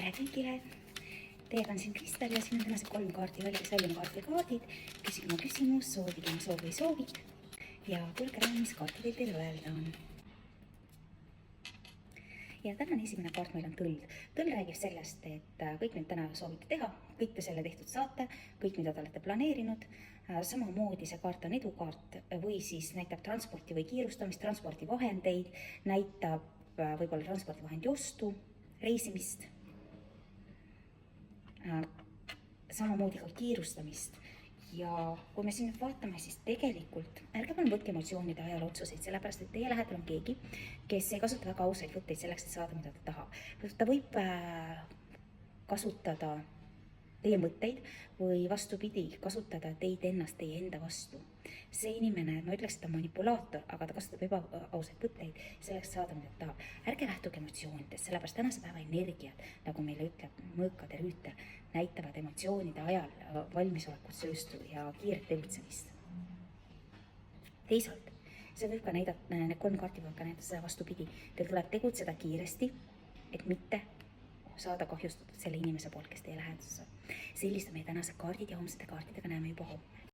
tere kõigile! Teiega on siin Kristel ja siin on tänased 3 kaardi väljakaardid. Küsige oma küsimus, soodige oma soov või soovid ja kuulge ära, mis kaartidel teil öelda on. Ja tänane esimene kaart meil on tõld. Tõld räägib sellest, et kõik, mida täna soovite teha, kõik te selle tehtud saate, kõik, mida te olete planeerinud. Samamoodi see kaart on edukaart või siis näitab transporti või kiirustamist, transpordivahendeid, näitab võib-olla transpordivahendi ostu, reisimist, samamoodi ka kiirustamist. Ja kui me siin nüüd vaatame, siis tegelikult ärge palun võtke emotsioonide ajal otsuseid, sellepärast et teie lähedal on keegi, kes ei kasuta väga ausaid võtteid selleks, et saada, mida ta tahab. Ta võib kasutada teie mõtteid või vastupidi, kasutada teid ennast teie enda vastu. See inimene, ma ütleks, et ta on manipulaator, aga ta kasutab ebaausaid võtteid selleks saada, mida ta tahab. Ärge lähtuge emotsioonidest, sellepärast tänase päeva energiat, nagu meile ütleb mõõkade rüütel, näitavad emotsioonide ajal valmisolekut sööstu ja kiiret tegutsemist. Teisalt, see võib ka näidata, need 3 kaarti võib ka näidata seda vastupidi. Teil tuleb tegutseda kiiresti, et mitte saada kahjustatud selle inimese poolt, kes teie läheduses on. Sellist on meie tänased kaardid ja homsete kaartidega näeme juba homme.